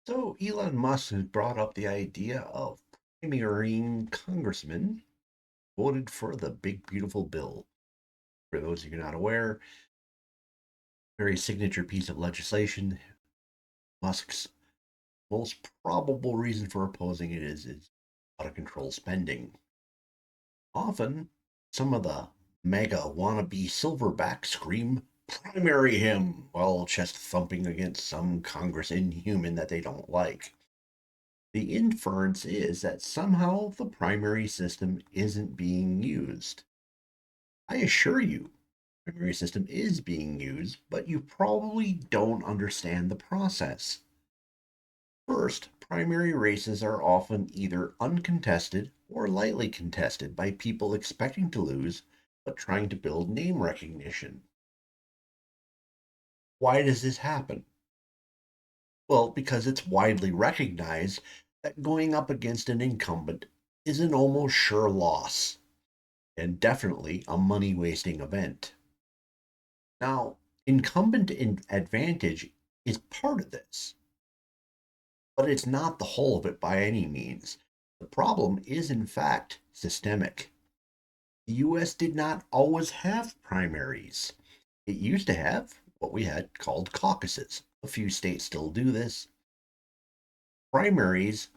So Elon Musk has brought up the idea of primarying congressmen voted for the big beautiful bill. For those of you not aware, very signature piece of legislation. Musk's most probable reason for opposing it is out of control spending. Often, some of the mega wannabe silverback scream primary him while chest thumping against some Congress inhuman that they don't like. The inference is that somehow the primary system isn't being used. I assure you, the primary system is being used, but you probably don't understand the process. First, primary races are often either uncontested or lightly contested by people expecting to lose but trying to build name recognition. Why does this happen? Well, because it's widely recognized that going up against an incumbent is an almost sure loss and definitely a money wasting event. Now, incumbent advantage is part of this, but it's not the whole of it by any means. The problem is, in fact, systemic. The US did not always have primaries. It used to have what we had called caucuses. A few states still do this. Primaries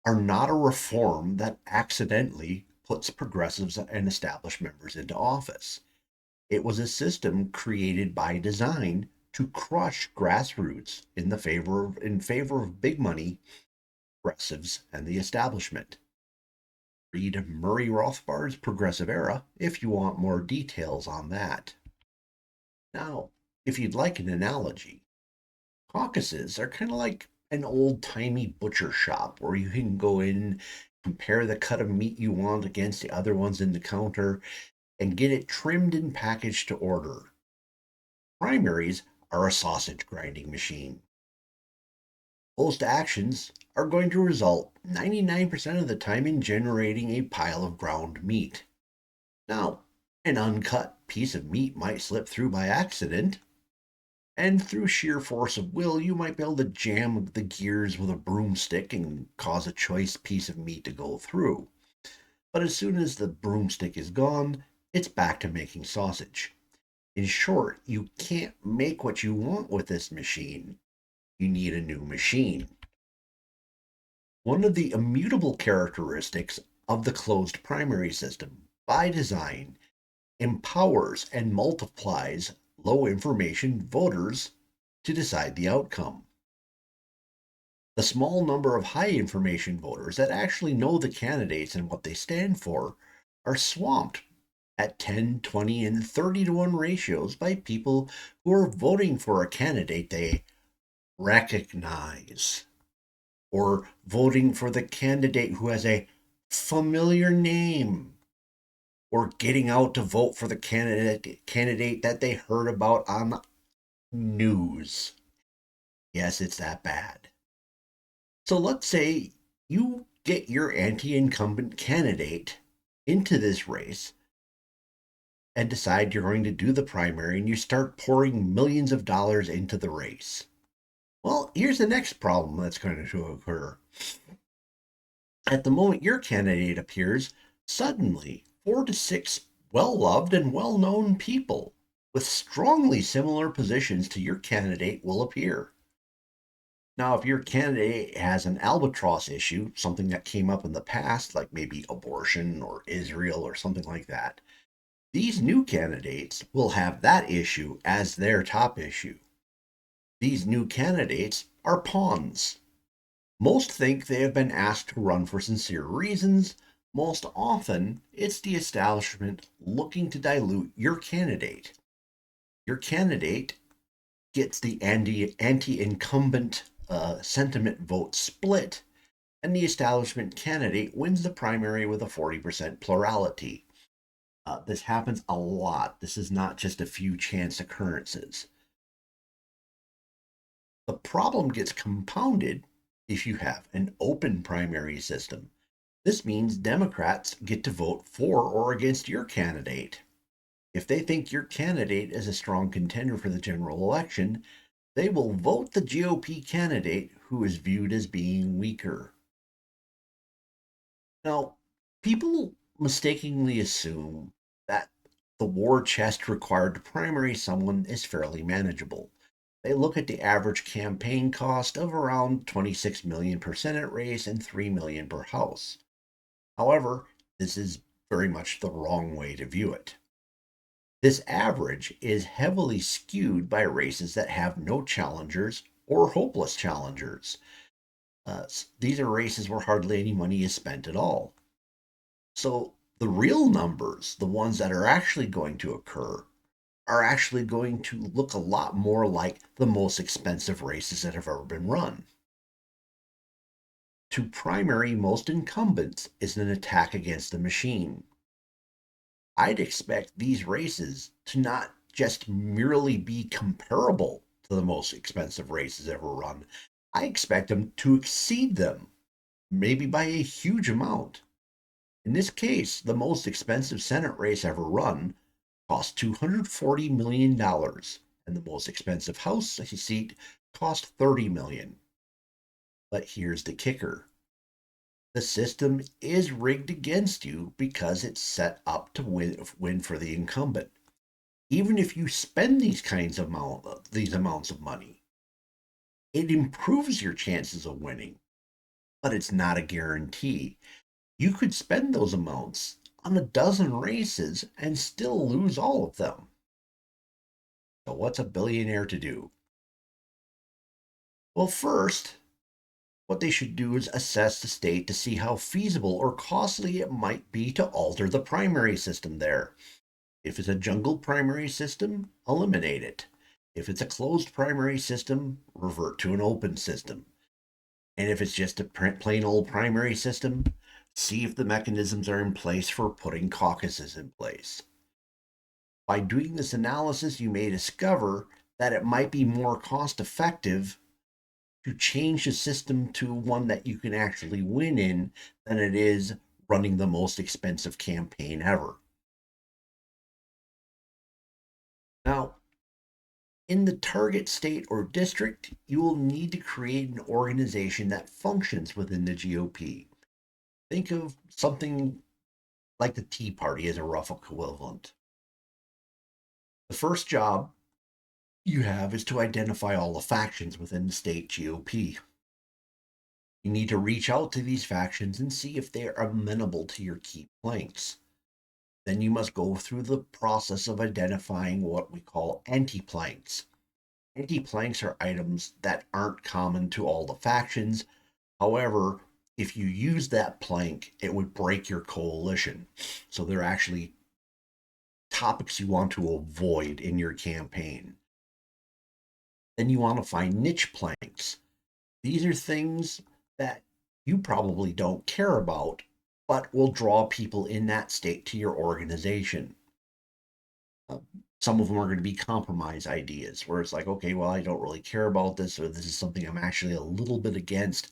are not a reform that accidentally puts progressives and established members into office. It was a system created by design to crush grassroots in favor of big money, progressives, and the establishment. Read Murray Rothbard's Progressive Era if you want more details on that. Now, if you'd like an analogy, caucuses are kind of like an old timey butcher shop where you can go in, compare the cut of meat you want against the other ones in the counter, and get it trimmed and packaged to order. Primaries are a sausage grinding machine. Most actions are going to result 99% of the time in generating a pile of ground meat. Now, an uncut piece of meat might slip through by accident, and through sheer force of will, you might be able to jam the gears with a broomstick and cause a choice piece of meat to go through. But as soon as the broomstick is gone, it's back to making sausage. In short, you can't make what you want with this machine. You need a new machine. One of the immutable characteristics of the closed primary system, by design, empowers and multiplies low information voters to decide the outcome. The small number of high information voters that actually know the candidates and what they stand for are swamped at 10, 20, and 30 to 1 ratios by people who are voting for a candidate they recognize or voting for the candidate who has a familiar name or getting out to vote for the candidate that they heard about on news. Yes, it's that bad. So let's say you get your anti-incumbent candidate into this race and decide you're going to do the primary and you start pouring millions of dollars into the race. Well, here's the next problem that's going to occur. At the moment your candidate appears, suddenly 4 to 6 well loved and well known people with strongly similar positions to your candidate will appear. Now, if your candidate has an albatross issue, something that came up in the past, like maybe abortion or Israel or something like that, these new candidates will have that issue as their top issue. These new candidates are pawns. Most think they have been asked to run for sincere reasons. Most often, it's the establishment looking to dilute your candidate. Your candidate gets the anti-incumbent sentiment vote split, and the establishment candidate wins the primary with a 40% plurality. This happens a lot. This is not just a few chance occurrences. The problem gets compounded if you have an open primary system. This means Democrats get to vote for or against your candidate. If they think your candidate is a strong contender for the general election, they will vote the GOP candidate who is viewed as being weaker. Now, people mistakenly assume that the war chest required to primary someone is fairly manageable. They look at the average campaign cost of around 26 million per Senate race and 3 million per House. However, this is very much the wrong way to view it. This average is heavily skewed by races that have no challengers or hopeless challengers. These are races where hardly any money is spent at all. So the real numbers, the ones that are actually going to occur, are actually going to look a lot more like the most expensive races that have ever been run. To primary most incumbents is an attack against the machine. I'd expect these races to not just merely be comparable to the most expensive races ever run. I expect them to exceed them, maybe by a huge amount. In this case, the most expensive Senate race ever run cost $240 million, and the most expensive House seat cost $30 million. But here's the kicker: the system is rigged against you because it's set up to win for the incumbent. Even if you spend these amounts of money, it improves your chances of winning, but it's not a guarantee. You could spend those amounts on a dozen races and still lose all of them. So, what's a billionaire to do? Well, first, what they should do is assess the state to see how feasible or costly it might be to alter the primary system there. If it's a jungle primary system, eliminate it. If it's a closed primary system, revert to an open system. And if it's just a plain old primary system, see if the mechanisms are in place for putting caucuses in place. By doing this analysis, you may discover that it might be more cost effective to change the system to one that you can actually win in than it is running the most expensive campaign ever. Now, in the target state or district, you will need to create an organization that functions within the GOP. Think of something like the Tea Party as a rough equivalent. The first job you have is to identify all the factions within the state GOP. You need to reach out to these factions and see if they are amenable to your key planks. Then you must go through the process of identifying what we call anti-planks. Anti-planks are items that aren't common to all the factions. However, if you use that plank, it would break your coalition. So they're actually topics you want to avoid in your campaign. Then you want to find niche planks. These are things that you probably don't care about, but will draw people in that state to your organization. Uh, some of them are going to be compromise ideas where it's like, okay, well, I don't really care about this, or this is something I'm actually a little bit against,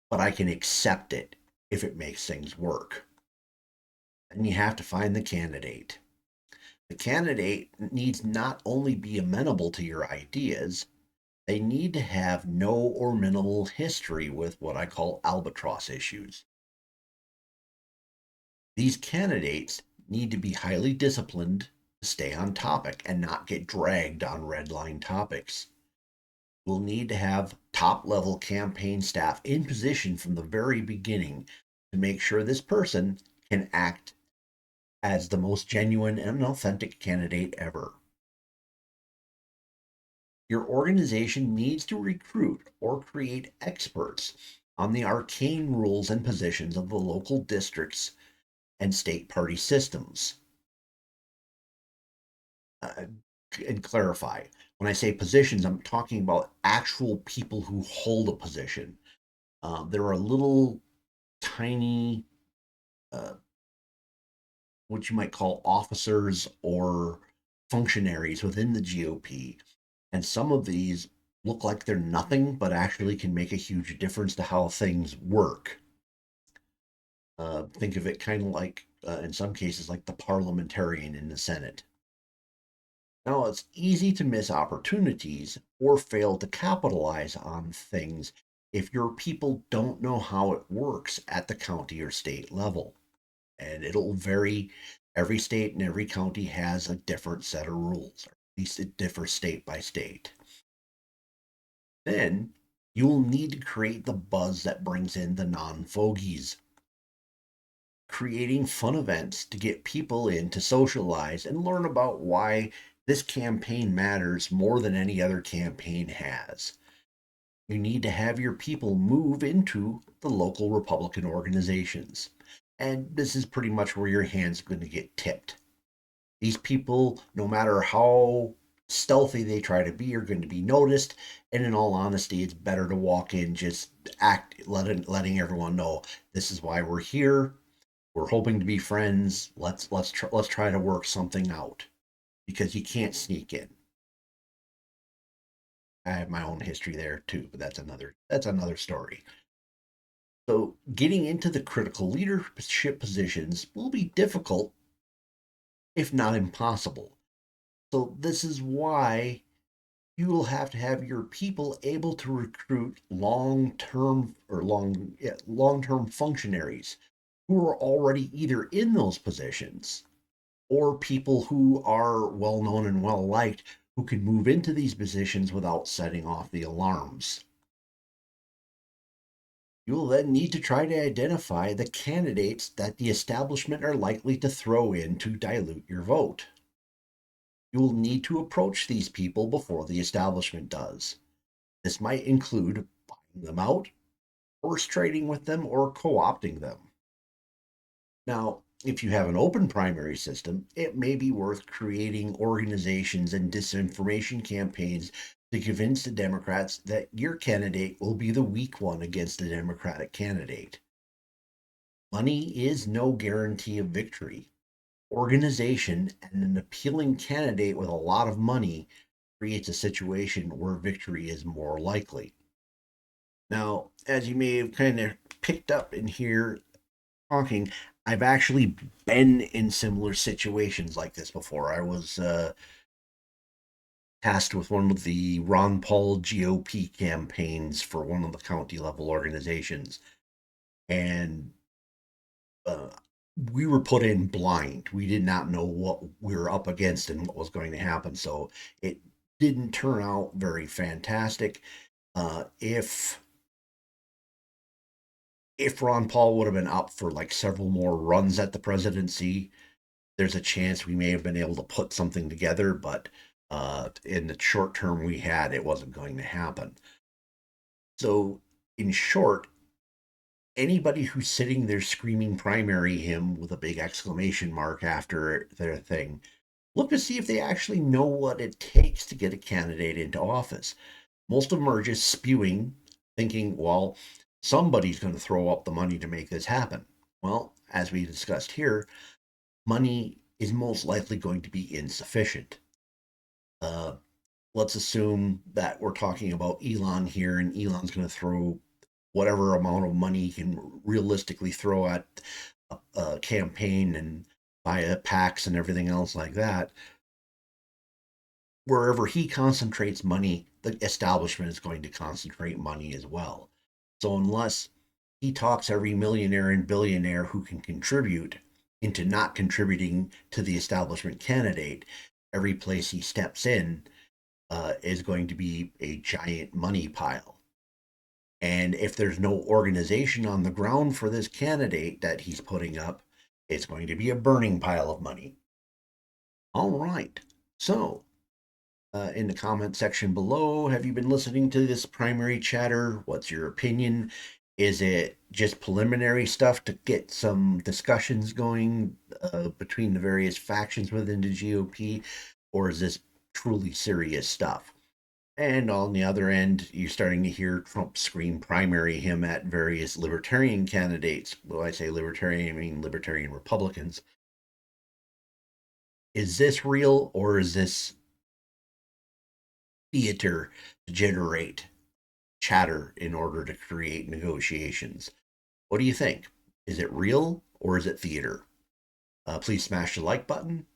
but I can accept it if it makes things work. And you have to find the candidate. The candidate needs not only be amenable to your ideas, they need to have no or minimal history with what I call albatross issues. These candidates need to be highly disciplined to stay on topic and not get dragged on red line topics. We'll need to have top level campaign staff in position from the very beginning to make sure this person can act as the most genuine and authentic candidate ever. Your organization needs to recruit or create experts on the arcane rules and positions of the local districts and state party systems. Uh, and clarify, when I say positions, I'm talking about actual people who hold a position. There are little tiny, uh, what you might call officers or functionaries within the GOP. And some of these look like they're nothing, but actually can make a huge difference to how things work. Think of it kind of like, in some cases, like the parliamentarian in the Senate. Now, it's easy to miss opportunities or fail to capitalize on things if your people don't know how it works at the county or state level. And it'll vary. Every state and every county has a different set of rules, or at least it differs state by state. Then you'll need to create the buzz that brings in the non fogies, creating fun events to get people in to socialize and learn about why this campaign matters more than any other campaign has. You need to have your people move into the local Republican organizations. And this is pretty much where your hand's going to get tipped. These people, no matter how stealthy they try to be, are going to be noticed. And in all honesty, it's better to walk in, just letting everyone know this is why we're here. We're hoping to be friends. Let's try to work something out, because you can't sneak in. I have my own history there too, but that's another story. So getting into the critical leadership positions will be difficult, if not impossible. So this is why you will have to have your people able to recruit long-term functionaries who are already either in those positions, or people who are well known and well liked, who can move into these positions without setting off the alarms. You will then need to try to identify the candidates that the establishment are likely to throw in to dilute your vote. You will need to approach these people before the establishment does. This might include buying them out, horse trading with them, or co opting them. Now, if you have an open primary system, it may be worth creating organizations and disinformation campaigns to convince the Democrats that your candidate will be the weak one against the Democratic candidate. Money is no guarantee of victory. Organization and an appealing candidate with a lot of money creates a situation where victory is more likely. Now, as you may have kind of picked up in here talking, I've actually been in similar situations like this before. I was tasked with one of the Ron Paul GOP campaigns for one of the county level organizations, and uh, we were put in blind. We did not know what we were up against and what was going to happen, so it didn't turn out very fantastic. If Ron Paul would have been up for like several more runs at the presidency, there's a chance we may have been able to put something together, but in the short term we had, it wasn't going to happen. So, in short, anybody who's sitting there screaming primary him with a big exclamation mark after their thing, look to see if they actually know what it takes to get a candidate into office. Most of them are just spewing, thinking, well, somebody's going to throw up the money to make this happen. Well, as we discussed here, money is most likely going to be insufficient. Uh, let's assume that we're talking about Elon here, and Elon's going to throw whatever amount of money he can realistically throw at a campaign and via PACs and everything else like that. Wherever he concentrates money, the establishment is going to concentrate money as well. So unless he talks every millionaire and billionaire who can contribute into not contributing to the establishment candidate, every place he steps in is going to be a giant money pile. And if there's no organization on the ground for this candidate that he's putting up, it's going to be a burning pile of money. All right. So, in the comment section below, have you been listening to this primary chatter? What's your opinion? Is it just preliminary stuff to get some discussions going between the various factions within the GOP, or is this truly serious stuff? And on the other end, you're starting to hear Trump scream primary him at various libertarian candidates. When I say libertarian, I mean libertarian Republicans. Is this real, or is this theater to generate chatter in order to create negotiations? What do you think? Is it real, or is it theater? Please smash the like button.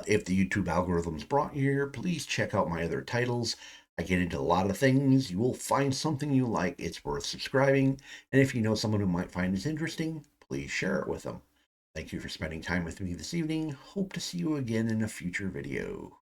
If the YouTube algorithms brought you here, please check out my other titles. I get into a lot of things. You will find something you like. It's worth subscribing. And if you know someone who might find this interesting, please share it with them. Thank you for spending time with me this evening. Hope to see you again in a future video.